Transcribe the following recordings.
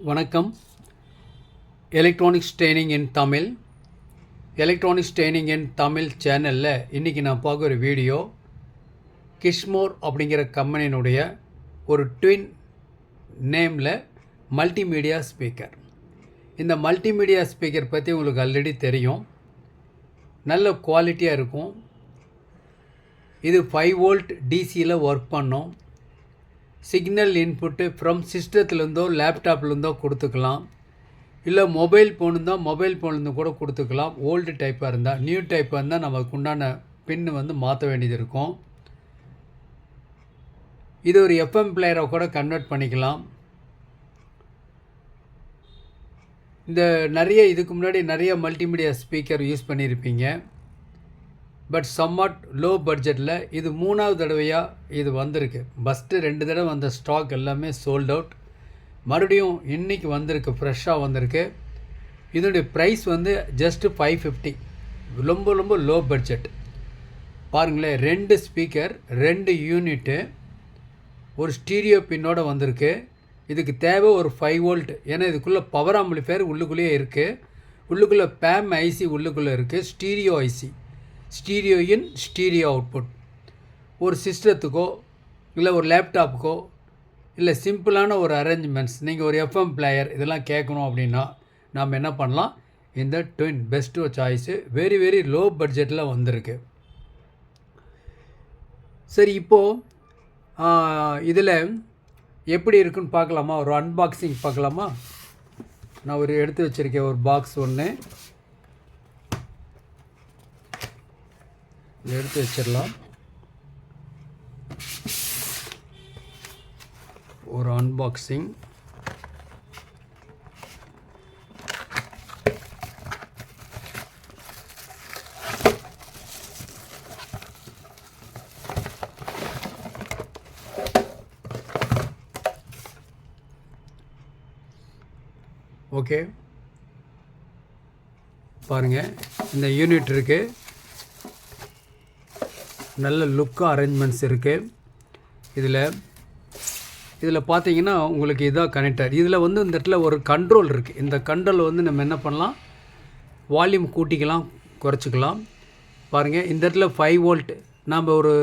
வணக்கம். Electronics training in Tamil சேனலில் இன்றைக்கி நான் பார்க்குற ஒரு வீடியோ கிஷ்மோர் அப்படிங்கிற கம்பெனியினுடைய ஒரு ட்வின் நேமில் மல்டிமீடியா ஸ்பீக்கர். இந்த மல்டிமீடியா ஸ்பீக்கர் பற்றி உங்களுக்கு ஆல்ரெடி தெரியும். நல்ல குவாலிட்டியாக இருக்கும். இது 5 வோல்ட் டிசியில் ஒர்க் பண்ணும். சிக்னல் இன்புட்டு ஃப்ரம் சிஸ்டத்துலேருந்தோ லேப்டாப்லேருந்தோ கொடுத்துக்கலாம். இல்லை மொபைல் ஃபோன் இருந்தால் மொபைல் ஃபோன்லேருந்து கூட கொடுத்துக்கலாம். ஓல்டு டைப்பாக இருந்தால். நியூ டைப்பாக இருந்தால் நமக்கு உண்டான பின்னு மாற்ற வேண்டியது இருக்கும். இது ஒரு எஃப்எம் பிளேயரை கூட கன்வெர்ட் பண்ணிக்கலாம். இந்த இதுக்கு முன்னாடி நிறைய மல்டிமீடியா ஸ்பீக்கர் யூஸ் பண்ணியிருப்பீங்க. பட் சம்வாட் லோ பட்ஜெட்டில் இது 3வது தடவையாக இது வந்திருக்கு. ஃபஸ்ட்டு 2 தடவை வந்த ஸ்டாக் எல்லாமே சோல்ட் அவுட். மறுபடியும் இன்றைக்கி வந்திருக்கு, ஃப்ரெஷ்ஷாக வந்திருக்கு. இதனுடைய ப்ரைஸ் ஜஸ்ட்டு 550. ரொம்ப லோ பட்ஜெட். பாருங்களேன், 2 ஸ்பீக்கர், 2 யூனிட்டு, ஒரு ஸ்டீரியோ பின்னோடு வந்திருக்கு. இதுக்கு தேவை ஒரு 5 வோல்ட். ஏன்னா இதுக்குள்ளே பவர் ஆம்பிளிஃபையர் உள்ளுக்குள்ளேயே இருக்குது. உள்ளுக்குள்ளே பேம் ஐசி உள்ளுக்குள்ளே இருக்குது. ஸ்டீரியோ ஐசி, ஸ்டீரியோ இன், ஸ்டீரியோ அவுட்புட். ஒரு சிஸ்டத்துக்கோ இல்லை ஒரு லேப்டாப்புக்கோ இல்லை சிம்பிளான ஒரு அரேஞ்ச்மெண்ட்ஸ், நீங்கள் ஒரு எஃப்எம் பிளேயர் இதெல்லாம் கேட்கணும் அப்படின்னா நாம் என்ன பண்ணலாம்? இந்த twin best choice. Very low பட்ஜெட்டில் வந்திருக்கு. சரி, இப்போது இதில் எப்படி இருக்குன்னு பார்க்கலாமா? ஒரு அன்பாக்சிங் பார்க்கலாமா? நான் ஒரு எடுத்து வச்சுருக்கேன் ஒரு பாக்ஸ் ஒன்று. இதை எடுத்து வச்சிடலாம். ஒரு அன்பாக்சிங். ஓகே, பாருங்கள், இந்த யூனிட் இருக்குது. நல்ல லுக்காக அரேஞ்ச்மெண்ட்ஸ் இருக்குது. இதில் பார்த்தீங்கன்னா உங்களுக்கு இதாக கனெக்டர். இதில் இந்த இடத்துல ஒரு கண்ட்ரோல் இருக்குது. இந்த கண்ட்ரோல் நம்ம என்ன பண்ணலாம்? வால்யூம் கூட்டிக்கலாம், குறைச்சிக்கலாம். பாருங்கள், இந்த இடத்துல 5 வோல்ட். நம்ம ஒரு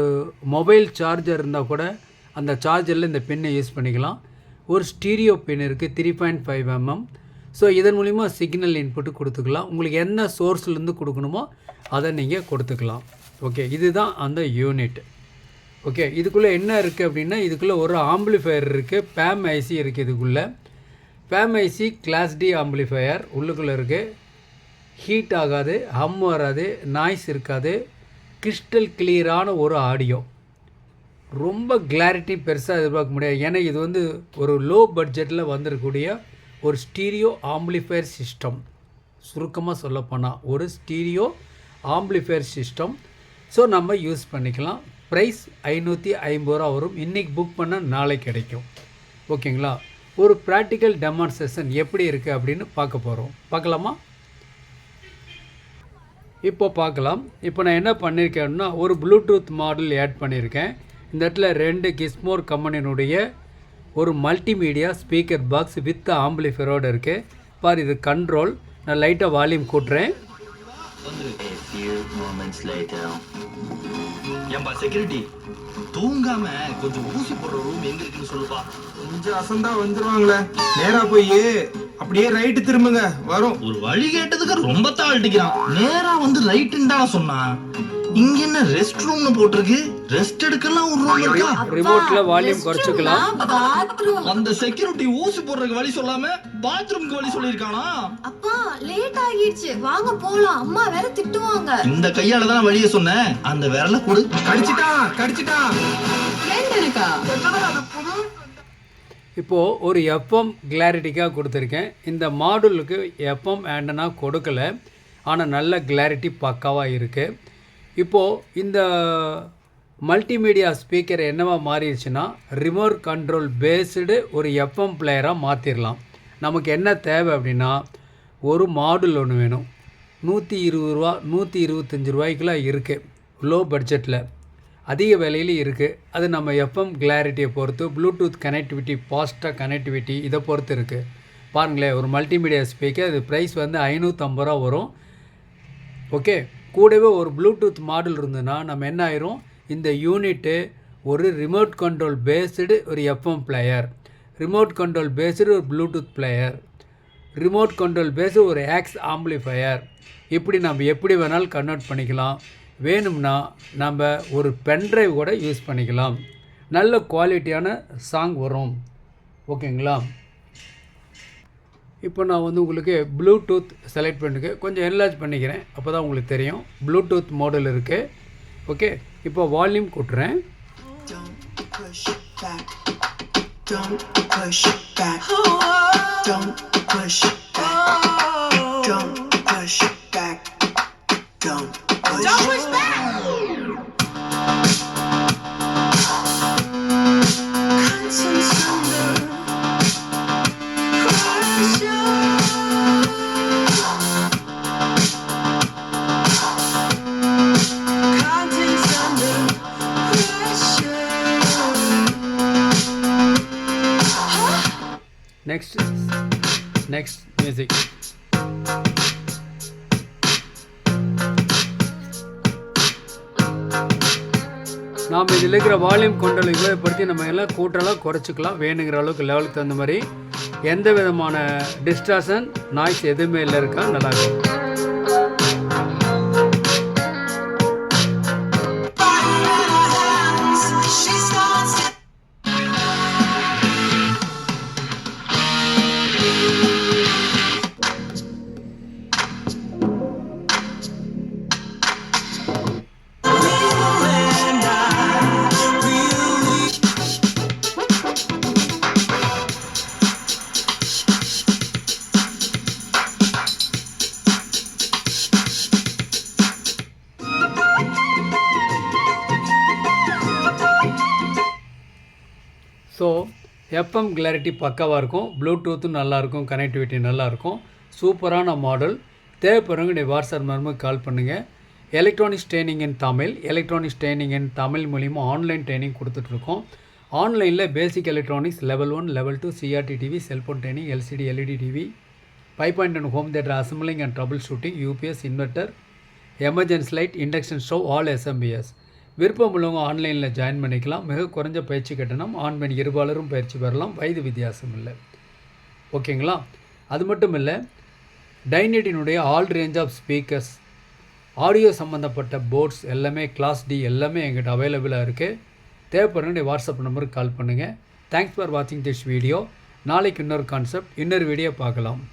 மொபைல் சார்ஜர் இருந்தால் கூட அந்த சார்ஜரில் இந்த பின்னை யூஸ் பண்ணிக்கலாம். ஒரு ஸ்டீரியோ பின் இருக்குது, 3.5 mm. ஸோ இதன் மூலிமா சிக்னல் இன்புட்டு கொடுத்துக்கலாம். உங்களுக்கு என்ன சோர்ஸ்லேருந்து கொடுக்கணுமோ அதை நீங்கள் கொடுத்துக்கலாம். ஓகே, இதுதான் அந்த யூனிட். ஓகே, இதுக்குள்ளே என்ன இருக்குது அப்படின்னா, இதுக்குள்ளே ஒரு ஆம்பிளிஃபையர் இருக்குது, பேம் ஐசி இருக்குது. இதுக்குள்ளே பேம் ஐசி கிளாஸ் டி ஆம்பிளிஃபையர் உள்ளுக்குள்ளே இருக்குது. ஹீட் ஆகாது, ஹம் வராது, நாய்ஸ் இருக்காது. கிறிஸ்டல் கிளியரான ஒரு ஆடியோ. ரொம்ப கிளாரிட்டி பெருசாக எதிர்பார்க்க முடியாது. ஏன்னா இது ஒரு லோ பட்ஜெட்டில் வந்திருக்கக்கூடிய ஒரு ஸ்டீரியோ ஆம்பிளிஃபையர் சிஸ்டம். சுருக்கமாக சொல்லப்போனால் ஒரு ஸ்டீரியோ ஆம்பிளிஃபையர் சிஸ்டம். ஸோ நம்ம யூஸ் பண்ணிக்கலாம். ப்ரைஸ் 550 ரூபா வரும். இன்றைக்கி புக் பண்ணால் நாளைக்கு கிடைக்கும். ஓகேங்களா? ஒரு ப்ராக்டிக்கல் டெமான்ஸ்ட்ரேஷன் எப்படி இருக்குது அப்படின்னு பார்க்கலாமா? இப்போ பார்க்கலாம். இப்போ நான் என்ன பண்ணியிருக்கேன்னா, ஒரு ப்ளூடூத் மாடல் ஆட் பண்ணியிருக்கேன். இந்த இடத்துல 2 கிஷ்மோர் கம்பெனியினுடைய ஒரு மல்டிமீடியா ஸ்பீக்கர் பாக்ஸ் வித் ஆம்பிளிஃபையரோடு இருக்குது. பாரு, இது கண்ட்ரோல். நான் லைட்டாக வால்யூம் கூட்டுறேன். ஏன்பா செக்யூரிட்டி, தூங்காம கொஞ்சம் ஊசி போடுற ரூம் எங்க இருக்குன்னு சொல்லுப்பா. கொஞ்சம் அசந்தா வந்துருவாங்களே. நேரா போய் அப்படியே ரைட்டு திரும்புங்க, வரும். ஒரு வழி கேட்டதுக்கு ரொம்ப தாழ்த்திக்கிறான். நேரா ரைட்டுன்னு சொன்னா. இங்க என்ன ரெஸ்ட் ரூம்னு போட்டிருக்கு? ரெஸ்ட் எடுக்கலாம் ஒரு ரூம் இருக்கா? ரிமோட்ல வால்யூம் குறைச்சுக்கலாம். அந்த செக்யூரிட்டி ஊசி போடுறதுக்கு வழி சொல்லாம பாத்ரூம்க்கு வழி சொல்லிருக்கானா? அப்பா லேட் ஆகிடுச்சு, வாங்க போலாம். அம்மா வேற திட்டுவாங்க. இந்த கையால தான் வழிய சொன்னேன். அந்த விரல கொடு. கடிச்சிட்டா. இப்போது ஒரு எஃப்எம் கிளாரிட்டிக்காக கொடுத்துருக்கேன். இந்த மாடுலுக்கு எஃப்எம் ஆண்டனா கொடுக்கல, ஆனால் நல்ல கிளாரிட்டி பக்காவாக இருக்குது. இப்போது இந்த மல்டிமீடியா ஸ்பீக்கர் என்னவா மாறிடுச்சுன்னா, ரிமோட் கண்ட்ரோல் பேஸ்டு ஒரு எஃப்எம் பிளேயராக மாற்றிடலாம். நமக்கு என்ன தேவை அப்படின்னா, ஒரு மாடுல் ஒன்று வேணும். 120 ரூபா 125 ரூபாய்க்குலாம் இருக்குது. லோ பட்ஜெட்டில் அதிக விலையிலும் இருக்குது. அது நம்ம எஃப்எம் கிளாரிட்டியை பொறுத்து, ப்ளூடூத் கனெக்டிவிட்டி, ஃபாஸ்ட்டாக கனெக்டிவிட்டி இதை பொறுத்து இருக்குது. பாருங்களேன், ஒரு மல்டிமீடியா ஸ்பீக்கர். இது ப்ரைஸ் வந்து 550 ரூபா வரும். ஓகே, கூடவே ஒரு ப்ளூடூத் மாடல் இருந்ததுன்னா நம்ம என்ன ஆயிரும், இந்த யூனிட்டு ஒரு ரிமோட் கண்ட்ரோல் பேஸ்டு ஒரு FM player, remote control based ஒரு Bluetooth player, remote control based ஒரு ஆக்ஸ் ஆம்பிளிஃபையர், இப்படி நம்ம எப்படி வேணாலும் கன்வெர்ட் பண்ணிக்கலாம். வேணும்னா நம்ம ஒரு பென்ட்ரைவ் கூட யூஸ் பண்ணிக்கலாம். நல்ல குவாலிட்டியான சாங் வரும். ஓகேங்களா? இப்போ நான் வந்து உங்களுக்கு ப்ளூடூத் செலக்ட் பண்ணிக்க கொஞ்சம் என்லார்ஜ் பண்ணிக்கிறேன், அப்போ தான் உங்களுக்கு தெரியும். ப்ளூடூத் மாடல் இருக்குது. ஓகே, இப்போ volume கூட்டுறேன். Don't push back. Don't push back. Don't push back. Don't push back. Constant thunder. Constant thunder. Next music. நாம் இதில் இருக்கிற வால்யூம் கொண்டலை உபயோகப்படுத்தி நம்ம எல்லாம் கூட்டலாம் குறைச்சிக்கலாம். வேணுங்கிற அளவுக்கு லெவலுக்கு தகுந்த மாதிரி எந்த விதமான டிஸ்ட்ராக்ஷன் நாய்ஸ் எதுவுமே இல்லை இருக்கா நல்லாயிருக்கும். ஸோ எஃப்எம் கிளாரிட்டி பக்காவாக இருக்கும், ப்ளூடூத்தும் நல்லாயிருக்கும், கனெக்டிவிட்டி நல்லாயிருக்கும். சூப்பரான மாடல். தேவைப்படுறவங்க நீ வாட்ஸ்அப் நம்பருக்கு கால் பண்ணுங்கள். Electronics training in Tamil, electronics training in Tamil மூலிமா ஆன்லைன் ட்ரைனிங் கொடுத்துட்ருக்கோம். ஆன்லைனில் basic electronics level 1 level 2 CRT TV, cellphone training, LCD LED TV, 5.1 home theatre assembling and troubleshooting, UPS, inverter, emergency light, induction stove, all SMPS. விருப்பம் உள்ளவங்க ஆன்லைனில் join பண்ணிக்கலாம். மிக குறைஞ்ச பயிற்சி கட்டணம். ஆண் பெண் இருபாலரும் பயிற்சி பெறலாம். வயது வித்தியாசம் இல்லை. ஓகேங்களா? அது மட்டும் இல்லை, டைனட்டினுடைய all range of speakers, audio சம்மந்தப்பட்ட போர்ட்ஸ் எல்லாமே கிளாஸ் டி எல்லாமே எங்கிட்ட அவைலபிளாக இருக்குது. தேவைப்படுற வாட்ஸ்அப் நம்பருக்கு கால் பண்ணுங்கள். தேங்க்ஸ் ஃபார் வாட்சிங் திஸ் வீடியோ. நாளைக்கு இன்னொரு கான்செப்ட், இன்னொரு வீடியோ பார்க்கலாம்.